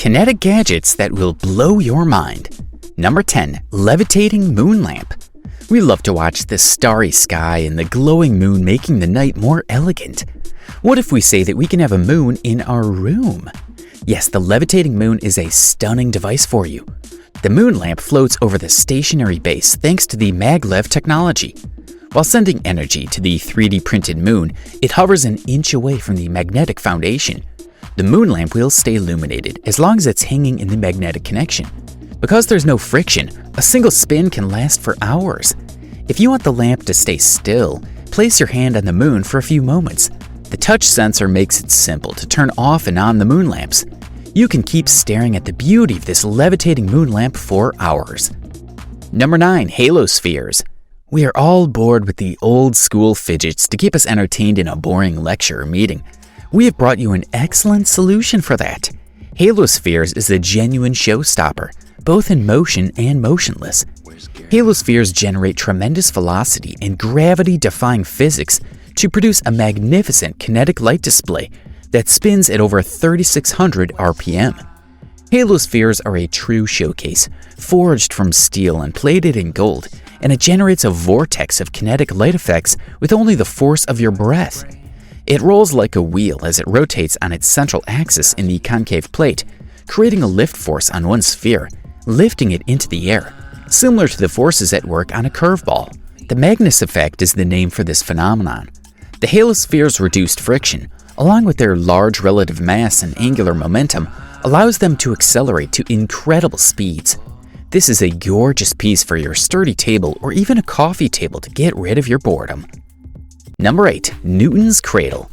Kinetic gadgets that will blow your mind. Number 10. Levitating moon lamp. We love to watch the starry sky and the glowing moon making the night more elegant. What if we say that we can have a moon in our room? Yes, the levitating moon is a stunning device for you. The moon lamp floats over the stationary base thanks to the maglev technology. While sending energy to the 3D printed moon, it hovers an inch away from the magnetic foundation. The moon lamp will stay illuminated as long as it's hanging in the magnetic connection. Because there's no friction, a single spin can last for hours. If you want the lamp to stay still, place your hand on the moon for a few moments. The touch sensor makes it simple to turn off and on the moon lamps. You can keep staring at the beauty of this levitating moon lamp for hours. Number 9. Halo spheres. We are all bored with the old school fidgets to keep us entertained in a boring lecture or meeting. We have brought you an excellent solution for that. Halo spheres is a genuine showstopper, both in motion and motionless. Halo spheres generate tremendous velocity and gravity-defying physics to produce a magnificent kinetic light display that spins at over 3,600 RPM. Halo spheres are a true showcase, forged from steel and plated in gold, and it generates a vortex of kinetic light effects with only the force of your breath. It rolls like a wheel as it rotates on its central axis in the concave plate, creating a lift force on one sphere, lifting it into the air, similar to the forces at work on a curveball. The Magnus effect is the name for this phenomenon. The halo spheres' reduced friction, along with their large relative mass and angular momentum, allows them to accelerate to incredible speeds. This is a gorgeous piece for your sturdy table or even a coffee table to get rid of your boredom. Number 8. Newton's CRADLE.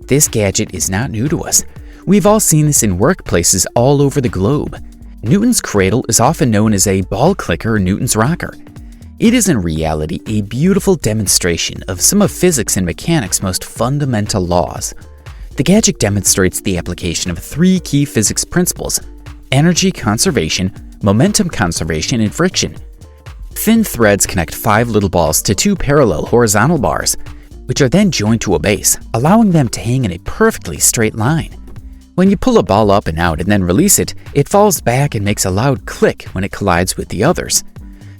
This gadget is not new to us. We've all seen this in workplaces all over the globe. Newton's CRADLE is often known as a ball clicker or Newton's rocker. It is in reality a beautiful demonstration of some of physics and mechanics' most fundamental laws. The gadget demonstrates the application of 3 key physics principles: energy conservation, momentum conservation, and friction. Thin threads connect 5 little balls to 2 parallel horizontal bars, which are then joined to a base, allowing them to hang in a perfectly straight line. When you pull a ball up and out and then release it, it falls back and makes a loud click when it collides with the others.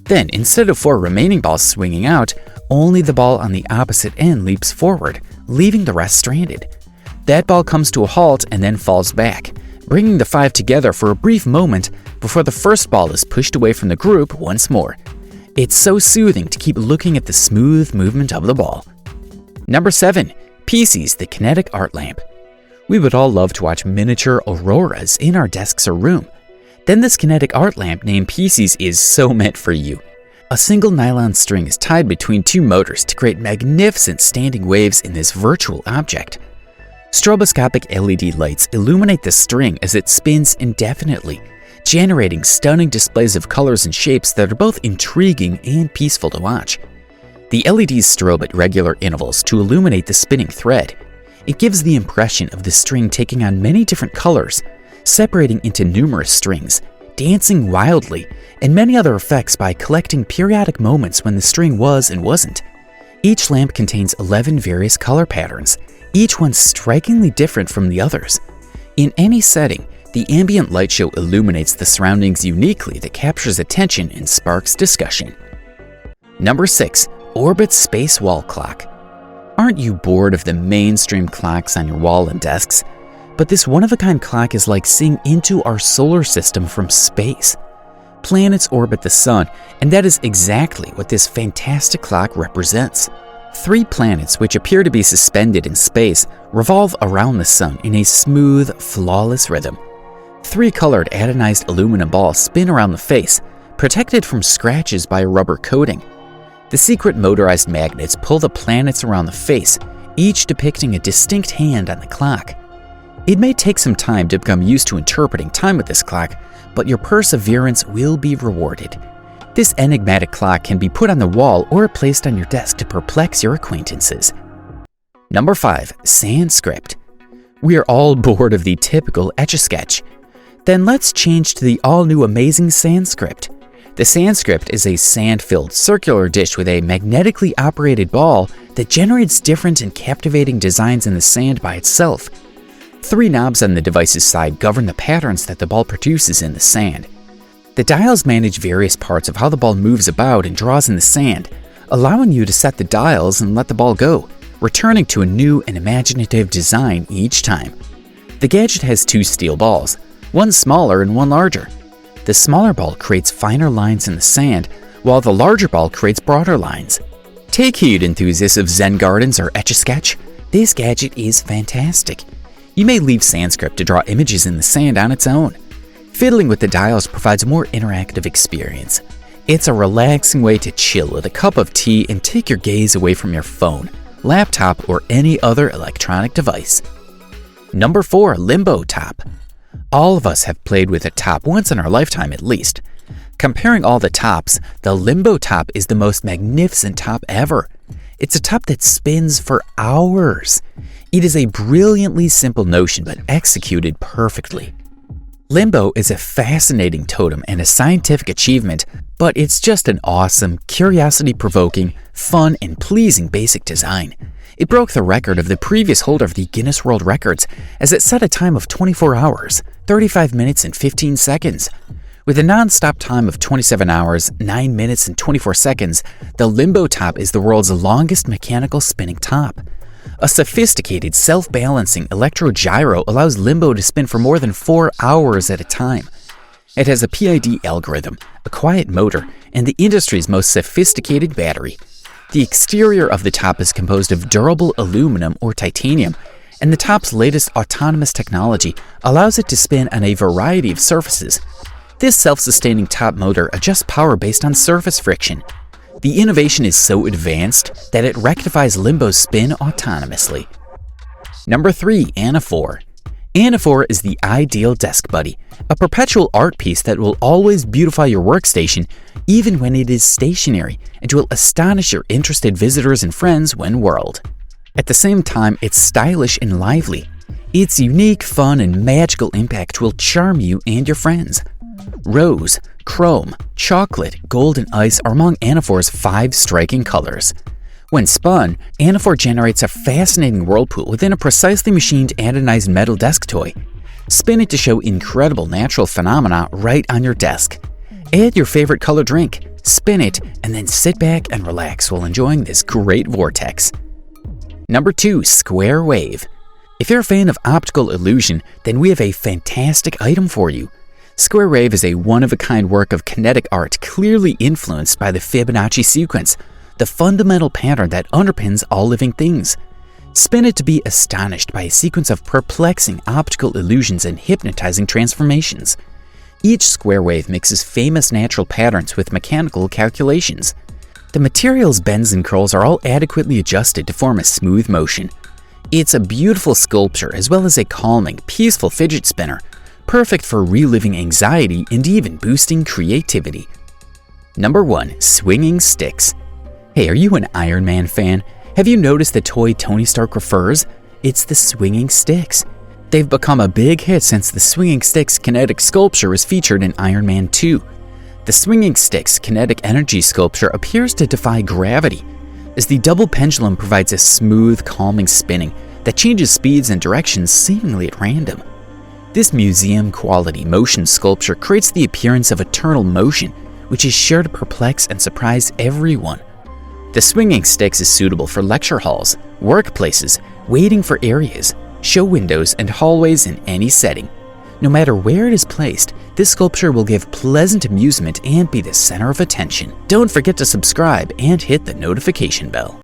Then, instead of 4 remaining balls swinging out, only the ball on the opposite end leaps forward, leaving the rest stranded. That ball comes to a halt and then falls back, bringing the 5 together for a brief moment before the first ball is pushed away from the group once more. It's so soothing to keep looking at the smooth movement of the ball. Number 7. PISCES, the Kinetic Art Lamp. We would all love to watch miniature auroras in our desks or room. Then this kinetic art lamp named PISCES is so meant for you. A single nylon string is tied between 2 motors to create magnificent standing waves in this virtual object. Stroboscopic LED lights illuminate the string as it spins indefinitely, generating stunning displays of colors and shapes that are both intriguing and peaceful to watch. The LEDs strobe at regular intervals to illuminate the spinning thread. It gives the impression of the string taking on many different colors, separating into numerous strings, dancing wildly, and many other effects by collecting periodic moments when the string was and wasn't. Each lamp contains 11 various color patterns, each one strikingly different from the others. In any setting, the ambient light show illuminates the surroundings uniquely that captures attention and sparks discussion. Number 6. Orbit Space Wall Clock. Aren't you bored of the mainstream clocks on your wall and desks? But this one-of-a-kind clock is like seeing into our solar system from space. Planets orbit the sun, and that is exactly what this fantastic clock represents. 3 planets, which appear to be suspended in space, revolve around the sun in a smooth, flawless rhythm. 3 colored anodized aluminum balls spin around the face, protected from scratches by a rubber coating. The secret motorized magnets pull the planets around the face, each depicting a distinct hand on the clock. It may take some time to become used to interpreting time with this clock, but your perseverance will be rewarded. This enigmatic clock can be put on the wall or placed on your desk to perplex your acquaintances. Number 5. Sandscript. We are all bored of the typical Etch-a-Sketch. Then let's change to the all-new amazing Sandscript. The Sandscript is a sand-filled circular dish with a magnetically operated ball that generates different and captivating designs in the sand by itself. 3 knobs on the device's side govern the patterns that the ball produces in the sand. The dials manage various parts of how the ball moves about and draws in the sand, allowing you to set the dials and let the ball go, returning to a new and imaginative design each time. The gadget has 2 steel balls, one smaller and one larger. The smaller ball creates finer lines in the sand, while the larger ball creates broader lines. Take heed, enthusiasts of Zen gardens or Etch-a-Sketch. This gadget is fantastic. You may leave Sandscript to draw images in the sand on its own. Fiddling with the dials provides a more interactive experience. It's a relaxing way to chill with a cup of tea and take your gaze away from your phone, laptop, or any other electronic device. Number 4. Limbo Top. All of us have played with a top once in our lifetime at least. Comparing all the tops, the Limbo Top is the most magnificent top ever. It's a top that spins for hours. It is a brilliantly simple notion but executed perfectly. Limbo is a fascinating totem and a scientific achievement, but it's just an awesome, curiosity-provoking, fun, and pleasing basic design. It broke the record of the previous holder of the Guinness World Records, as it set a time of 24 hours, 35 minutes, and 15 seconds. With a non-stop time of 27 hours, 9 minutes, and 24 seconds, the Limbo Top is the world's longest mechanical spinning top. A sophisticated self-balancing electrogyro allows Limbo to spin for more than 4 hours at a time. It has a PID algorithm, a quiet motor, and the industry's most sophisticated battery. The exterior of the top is composed of durable aluminum or titanium, and the top's latest autonomous technology allows it to spin on a variety of surfaces. This self-sustaining top motor adjusts power based on surface friction. The innovation is so advanced that it rectifies Limbo's spin autonomously. Number 3. Anaphore. Anaphore is the ideal desk buddy, a perpetual art piece that will always beautify your workstation even when it is stationary, and will astonish your interested visitors and friends when whirled. At the same time, it's stylish and lively. Its unique, fun, and magical impact will charm you and your friends. Rose, chrome, chocolate, gold, and ice are among Anaphore's 5 striking colors. When spun, Anaphore generates a fascinating whirlpool within a precisely machined anodized metal desk toy. Spin it to show incredible natural phenomena right on your desk. Add your favorite color drink, spin it, and then sit back and relax while enjoying this great vortex. Number 2. Square Wave. If you're a fan of optical illusion, then we have a fantastic item for you. Square Wave is a one-of-a-kind work of kinetic art clearly influenced by the Fibonacci sequence, the fundamental pattern that underpins all living things. Spin it to be astonished by a sequence of perplexing optical illusions and hypnotizing transformations. Each square wave mixes famous natural patterns with mechanical calculations. The material's bends and curls are all adequately adjusted to form a smooth motion. It's a beautiful sculpture as well as a calming, peaceful fidget spinner, perfect for reliving anxiety and even boosting creativity. Number 1. Swinging Sticks. Hey, are you an Iron Man fan? Have you noticed the toy Tony Stark prefers? It's the Swinging Sticks. They've become a big hit since the Swinging Sticks Kinetic sculpture was featured in Iron Man 2. The Swinging Sticks Kinetic energy sculpture appears to defy gravity, as the double pendulum provides a smooth, calming spinning that changes speeds and directions seemingly at random. This museum-quality motion sculpture creates the appearance of eternal motion, which is sure to perplex and surprise everyone. The Swinging Sticks is suitable for lecture halls, workplaces, waiting for areas, show windows, and hallways in any setting. No matter where it is placed, this sculpture will give pleasant amusement and be the center of attention. Don't forget to subscribe and hit the notification bell.